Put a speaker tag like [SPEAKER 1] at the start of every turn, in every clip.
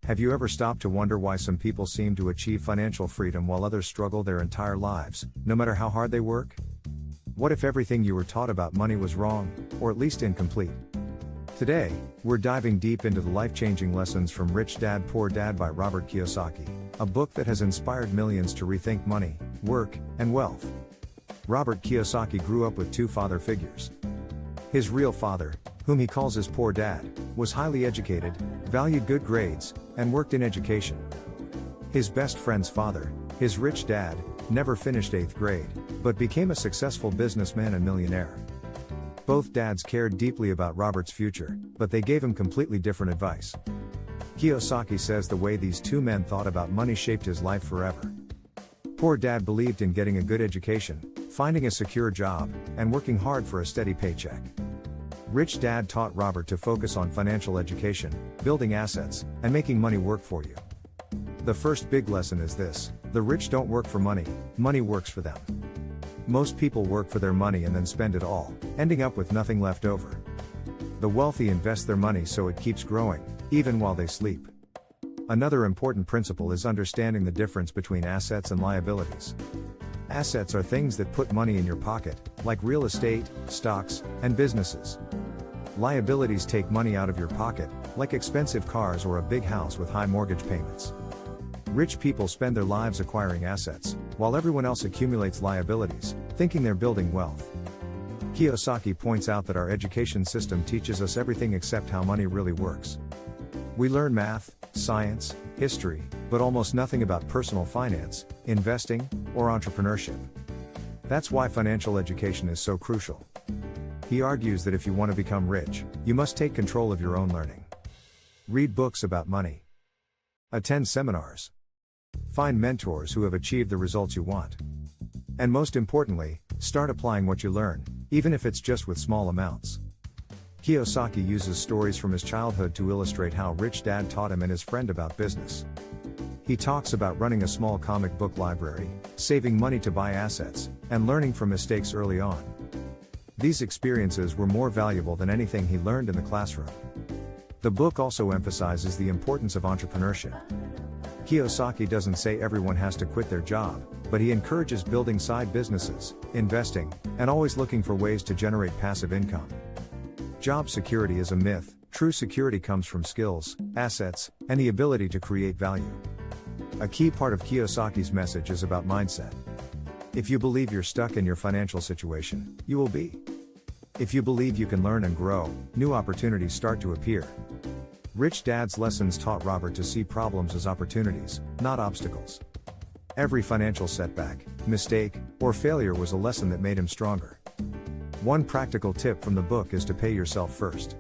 [SPEAKER 1] Have you ever stopped to wonder why some people seem to achieve financial freedom while others struggle their entire lives, no matter how hard they work? What if everything you were taught about money was wrong, or at least incomplete? Today, we're diving deep into the life-changing lessons from Rich Dad Poor Dad by Robert Kiyosaki, a book that has inspired millions to rethink money, work, and wealth. Robert Kiyosaki grew up with two father figures. His real father, whom he calls his poor dad, was highly educated, valued good grades, and worked in education. His best friend's father, his rich dad, never finished 8th grade, but became a successful businessman and millionaire. Both dads cared deeply about Robert's future, but they gave him completely different advice. Kiyosaki says the way these two men thought about money shaped his life forever. Poor dad believed in getting a good education, finding a secure job, and working hard for a steady paycheck. Rich dad taught Robert to focus on financial education, building assets, and making money work for you. The first big lesson is this: the rich don't work for money, money works for them. Most people work for their money and then spend it all, ending up with nothing left over. The wealthy invest their money so it keeps growing, even while they sleep. Another important principle is understanding the difference between assets and liabilities. Assets are things that put money in your pocket, like real estate, stocks, and businesses. Liabilities take money out of your pocket, like expensive cars or a big house with high mortgage payments. Rich people spend their lives acquiring assets, while everyone else accumulates liabilities, thinking they're building wealth. Kiyosaki points out that our education system teaches us everything except how money really works. We learn math, science, history, but almost nothing about personal finance, investing, or entrepreneurship. That's why financial education is so crucial. He argues that if you want to become rich, you must take control of your own learning. Read books about money. Attend seminars. Find mentors who have achieved the results you want. And most importantly, start applying what you learn, even if it's just with small amounts. Kiyosaki uses stories from his childhood to illustrate how Rich Dad taught him and his friend about business. He talks about running a small comic book library, saving money to buy assets, and learning from mistakes early on. These experiences were more valuable than anything he learned in the classroom. The book also emphasizes the importance of entrepreneurship. Kiyosaki doesn't say everyone has to quit their job, but he encourages building side businesses, investing, and always looking for ways to generate passive income. Job security is a myth. True security comes from skills, assets, and the ability to create value. A key part of Kiyosaki's message is about mindset. If you believe you're stuck in your financial situation, you will be. If you believe you can learn and grow, new opportunities start to appear. Rich Dad's lessons taught Robert to see problems as opportunities, not obstacles. Every financial setback, mistake, or failure was a lesson that made him stronger. One practical tip from the book is to pay yourself first.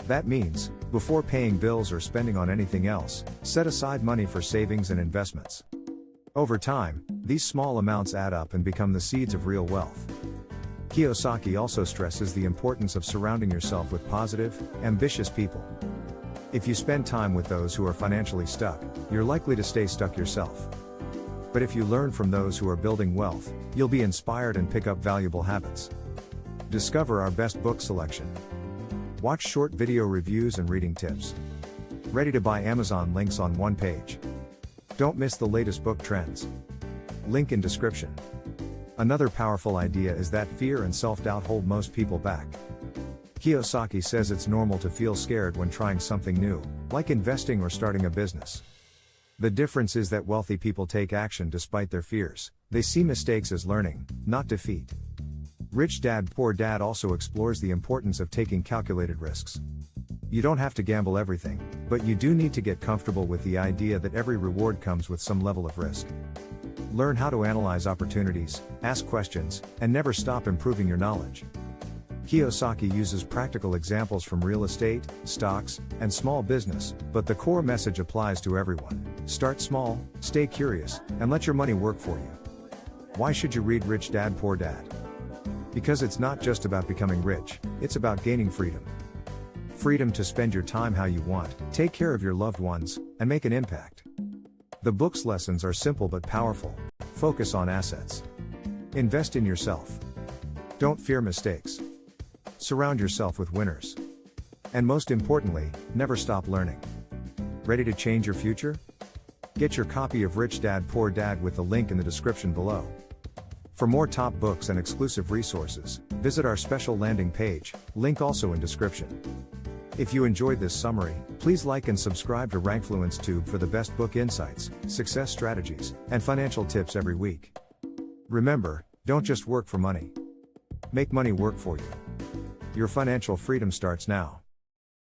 [SPEAKER 1] That means, before paying bills or spending on anything else, set aside money for savings and investments. Over time, these small amounts add up and become the seeds of real wealth. Kiyosaki also stresses the importance of surrounding yourself with positive, ambitious people. If you spend time with those who are financially stuck, you're likely to stay stuck yourself. But if you learn from those who are building wealth, you'll be inspired and pick up valuable habits. Discover our best book selection. Watch short video reviews and reading tips. Ready to buy Amazon links on one page. Don't miss the latest book trends. Link in description. Another powerful idea is that fear and self-doubt hold most people back. Kiyosaki says it's normal to feel scared when trying something new, like investing or starting a business. The difference is that wealthy people take action despite their fears. They see mistakes as learning, not defeat. Rich Dad Poor Dad also explores the importance of taking calculated risks. You don't have to gamble everything, but you do need to get comfortable with the idea that every reward comes with some level of risk. Learn how to analyze opportunities, ask questions, and never stop improving your knowledge. Kiyosaki uses practical examples from real estate, stocks, and small business, but the core message applies to everyone. Start small, stay curious, and let your money work for you. Why should you read Rich Dad Poor Dad? Because it's not just about becoming rich, it's about gaining freedom. Freedom to spend your time how you want, take care of your loved ones, and make an impact. The book's lessons are simple but powerful. Focus on assets. Invest in yourself. Don't fear mistakes. Surround yourself with winners. And most importantly, never stop learning. Ready to change your future? Get your copy of Rich Dad Poor Dad with the link in the description below. For more top books and exclusive resources, visit our special landing page, link also in description. If you enjoyed this summary, please like and subscribe to Rankfluence Tube for the best book insights, success strategies, and financial tips every week. Remember, don't just work for money. Make money work for you. Your financial freedom starts now.